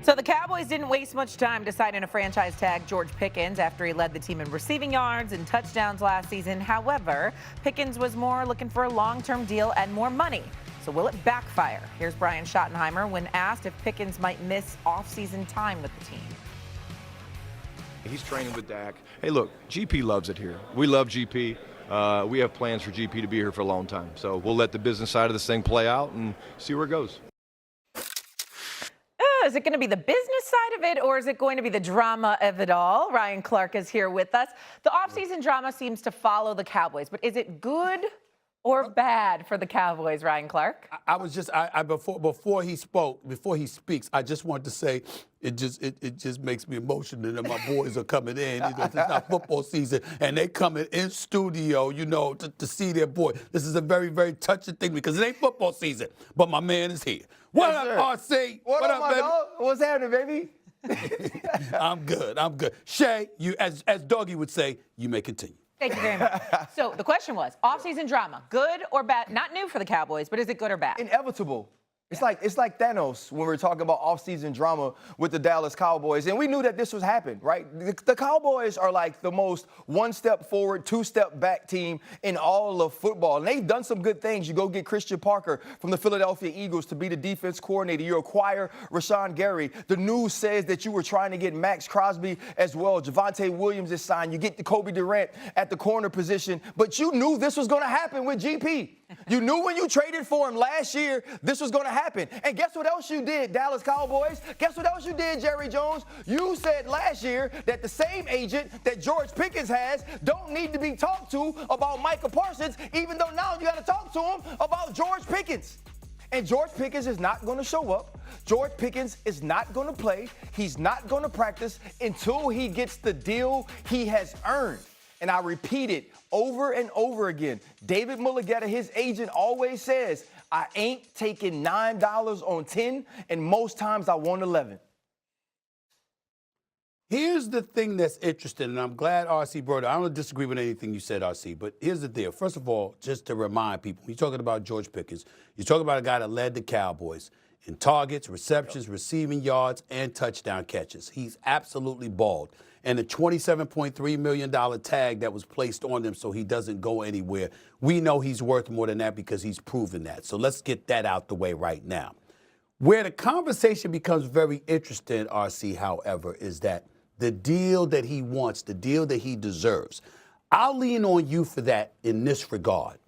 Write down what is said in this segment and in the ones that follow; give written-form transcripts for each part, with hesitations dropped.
So the Cowboys didn't waste much time deciding to franchise tag George Pickens after he led the team in receiving yards and touchdowns last season. However, Pickens was more looking for a long-term deal and more money. So will it backfire? Here's Brian Schottenheimer when asked if Pickens might miss off-season time with the team. He's training with Dak. Hey, look, GP loves it here. We love GP. We have plans for GP to be here for a long time. So we'll let the business side of this thing play out and see where it goes. Is it going to be the business side of it, or is it going to be the drama of it all? Ryan Clark is here with us. The offseason drama seems to follow the Cowboys, but is it good or bad for the Cowboys, Ryan Clark? I was just before he speaks, I just wanted to say it just makes me emotional that my boys are coming in. It's not football season, and they coming in studio, to see their boy. This is a very, very touching thing because it ain't football season, but my man is here. What up, RC? What up, baby? Dog? What's happening, baby? I'm good. Shay, you as Doggy would say, you may continue. Thank you very much. So the question was, off-season drama, good or bad? Not new for the Cowboys, but is it good or bad? Inevitable. It's like Thanos when we're talking about off-season drama with the Dallas Cowboys. And we knew that this was happening, right? The Cowboys are like the most one-step forward, two-step back team in all of football. And they've done some good things. You go get Christian Parker from the Philadelphia Eagles to be the defense coordinator. You acquire Rashawn Gary. The news says that you were trying to get Max Crosby as well. Javonte Williams is signed. You get the Kobe Durant at the corner position. But you knew this was going to happen with GP. You knew when you traded for him last year, this was going to happen. And guess what else you did, Dallas Cowboys? Guess what else you did, Jerry Jones? You said last year that the same agent that George Pickens has don't need to be talked to about Micah Parsons, even though now you got to talk to him about George Pickens. And George Pickens is not going to show up. George Pickens is not going to play. He's not going to practice until he gets the deal he has earned. And I repeat it over and over again. David Mulligetta, his agent, always says, I ain't taking $9 on 10, and most times I want 11. Here's the thing that's interesting, and I'm glad RC brought it. I don't disagree with anything you said, RC, but here's the deal. First of all, just to remind people, you're talking about George Pickens. You're talking about a guy that led the Cowboys in targets, receptions, receiving yards, and touchdown catches. He's absolutely bald. And the $27.3 million tag that was placed on him so he doesn't go anywhere, we know he's worth more than that because he's proven that. So let's get that out the way right now. Where the conversation becomes very interesting, RC, however, is that the deal that he wants, the deal that he deserves. I'll lean on you for that in this regard.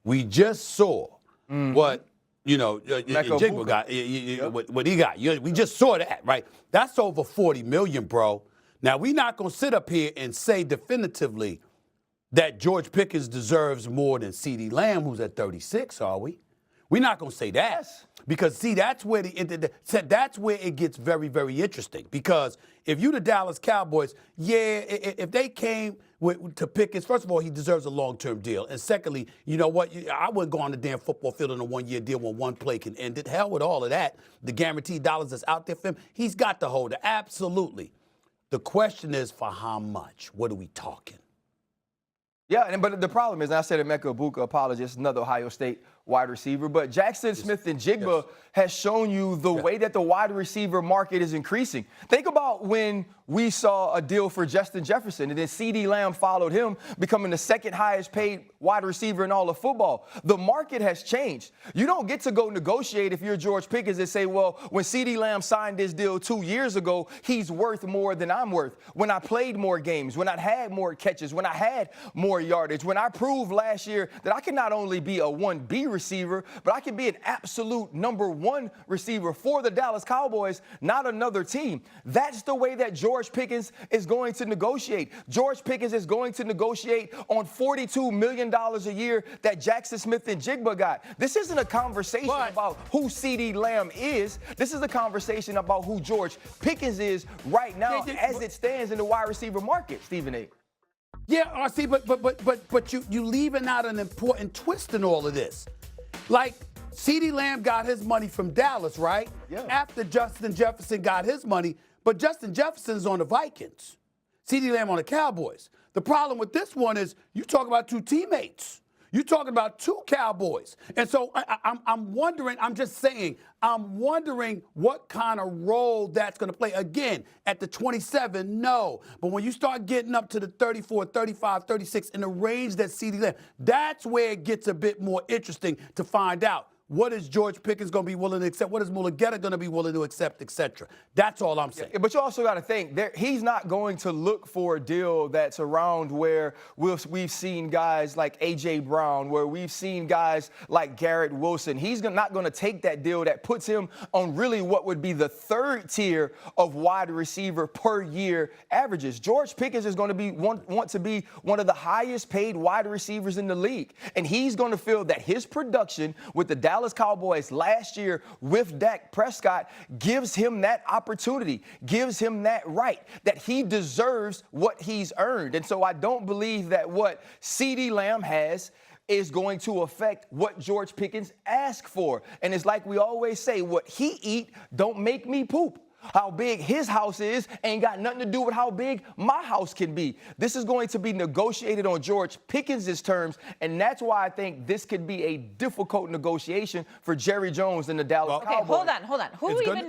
We just saw what Jigba got, what he got. We just saw that, right? That's over $40 million, bro. Now, we're not going to sit up here and say definitively that George Pickens deserves more than CeeDee Lamb, who's at 36, are we? We're not going to say that. Yes. Because, see, that's where that's where it gets very, very interesting. Because if you the Dallas Cowboys, if they came to Pickens, first of all, he deserves a long-term deal. And secondly, you know what? I wouldn't go on the damn football field on a one-year deal when one play can end it. Hell with all of that. The guaranteed dollars that's out there for him, he's got to hold it. Absolutely. The question is, for how much? What are we talking? Yeah, but the problem is, and I said Emeka Ibuka, apologist, another Ohio State wide receiver, but Jackson Smith and Jigba has shown you the way that the wide receiver market is increasing. Think about when we saw a deal for Justin Jefferson, and then CeeDee Lamb followed him, becoming the second highest paid wide receiver in all of football. The market has changed. You don't get to go negotiate if you're George Pickens and say, well, when CeeDee Lamb signed this deal 2 years ago, he's worth more than I'm worth. When I played more games, when I had more catches, when I had more yardage, when I proved last year that I can not only be a 1B receiver, but I can be an absolute number 1 receiver for the Dallas Cowboys, not another team. That's the way that George Pickens is going to negotiate. George Pickens is going to negotiate on $42 million a year that Jackson Smith and Jigba got. This isn't a conversation about who CeeDee Lamb is. This is a conversation about who George Pickens is right now as it stands in the wide receiver market, Stephen A. Yeah, RC, but you leaving out an important twist in all of this. Like, CeeDee Lamb got his money from Dallas, right? Yeah. After Justin Jefferson got his money, but Justin Jefferson's on the Vikings. CeeDee Lamb on the Cowboys. The problem with this one is you talk about two teammates. You're talking about 2 Cowboys. And so I'm wondering, I'm just saying, I'm wondering what kind of role that's going to play. Again, at the 27, no. But when you start getting up to the 34, 35, 36, in the range that CeeDee Lamb, that's where it gets a bit more interesting to find out. What is George Pickens going to be willing to accept? What is Mulugeta going to be willing to accept, et cetera? That's all I'm saying. Yeah, but you also got to think, he's not going to look for a deal that's around where we've seen guys like A.J. Brown, where we've seen guys like Garrett Wilson. He's not going to take that deal that puts him on really what would be the 3rd tier of wide receiver per year averages. George Pickens is going to want to be one of the highest paid wide receivers in the league. And he's going to feel that his production with the Dallas Cowboys last year with Dak Prescott gives him that opportunity, gives him that right, that he deserves what he's earned. And so I don't believe that what CeeDee Lamb has is going to affect what George Pickens asked for. And it's like we always say, what he eat don't make me poop. How big his house is ain't got nothing to do with how big my house can be. This is going to be negotiated on George Pickens' terms, and that's why I think this could be a difficult negotiation for Jerry Jones and the Dallas Cowboys. Okay, hold on. Who even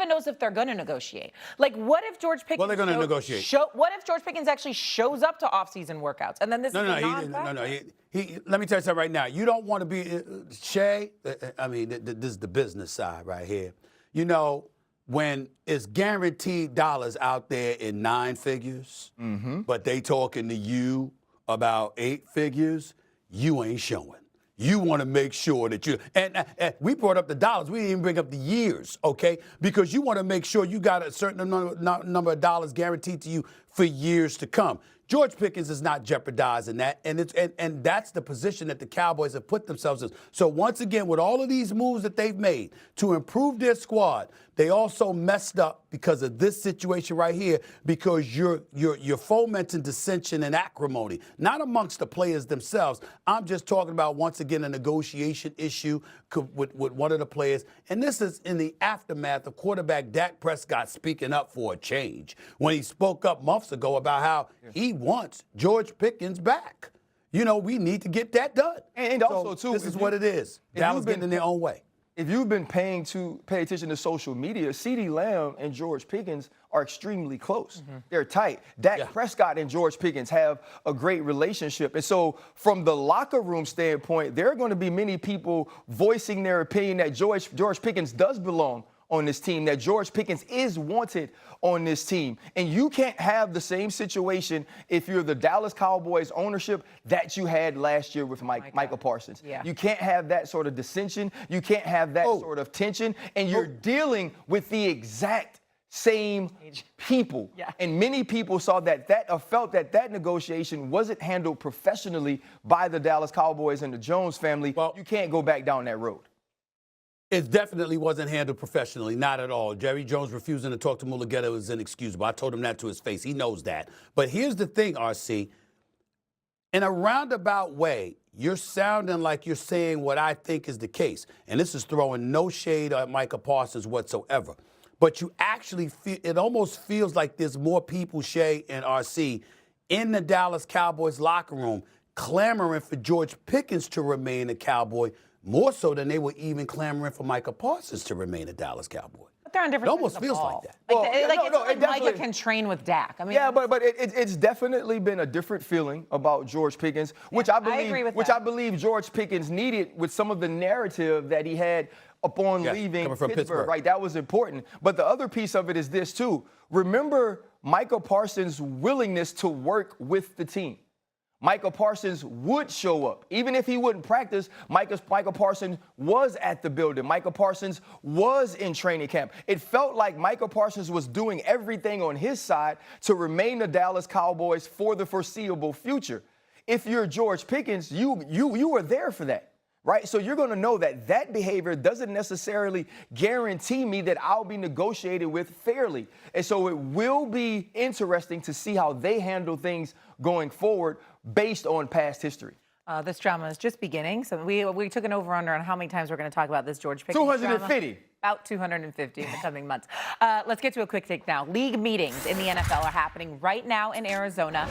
knows if they're going to negotiate? Like, what if George Pickens? Well, they're going to negotiate. What if George Pickens actually shows up to off-season workouts, and then this is a non-factor? Let me tell you something right now. You don't want to be Shay. I mean, this is the business side right here. You know, when it's guaranteed dollars out there in 9 figures, but they talking to you about 8 figures, you ain't showing. You want to make sure that you, and we brought up the dollars. We didn't even bring up the years, okay? Because you want to make sure you got a certain number of dollars guaranteed to you for years to come. George Pickens is not jeopardizing that, and that's the position that the Cowboys have put themselves in. So once again, with all of these moves that they've made to improve their squad, they also messed up because of this situation right here, because you're fomenting dissension and acrimony, not amongst the players themselves. I'm just talking about, once again, a negotiation issue with one of the players. And this is in the aftermath of quarterback Dak Prescott speaking up for a change when he spoke up months ago about how he wants George Pickens back. You know, we need to get that done. And also, too, this is what it is. Dallas getting in their own way. If you've been pay attention to social media, CeeDee Lamb and George Pickens are extremely close. They're tight. Dak Prescott and George Pickens have a great relationship. And so from the locker room standpoint, there are going to be many people voicing their opinion that George Pickens does belong on this team, that George Pickens is wanted on this team. And you can't have the same situation if you're the Dallas Cowboys ownership that you had last year with Michael Parsons. Yeah. You can't have that sort of dissension. You can't have that sort of tension. And you're dealing with the exact same people. And many people saw felt that negotiation wasn't handled professionally by the Dallas Cowboys and the Jones family. Well, you can't go back down that road. It definitely wasn't handled professionally, not at all. Jerry Jones refusing to talk to Mulugeta was inexcusable. I told him that to his face. He knows that. But here's the thing, RC. In a roundabout way, you're sounding like you're saying what I think is the case. And this is throwing no shade at Micah Parsons whatsoever. But you actually feel, it almost feels like there's more people, Shay and RC, in the Dallas Cowboys locker room clamoring for George Pickens to remain a Cowboy, more so than they were even clamoring for Micah Parsons to remain a Dallas Cowboy. But they're on different sides of the ball. It almost feels like that. It's like Micah can train with Dak. I mean, yeah, but it's definitely been a different feeling about George Pickens, which I believe George Pickens needed with some of the narrative that he had upon leaving Pittsburgh. Right, that was important. But the other piece of it is this too. Remember Michael Parsons' willingness to work with the team. Michael Parsons would show up. Even if he wouldn't practice, Michael Parsons was at the building. Michael Parsons was in training camp. It felt like Michael Parsons was doing everything on his side to remain the Dallas Cowboys for the foreseeable future. If you're George Pickens, you were there for that. Right? So you're going to know that behavior doesn't necessarily guarantee me that I'll be negotiated with fairly. And so it will be interesting to see how they handle things going forward based on past history. This drama is just beginning. So we took an over-under on how many times we're going to talk about this George Pickens 250. Drama. About 250 in the coming months. Let's get to a quick take now. League meetings in the NFL are happening right now in Arizona.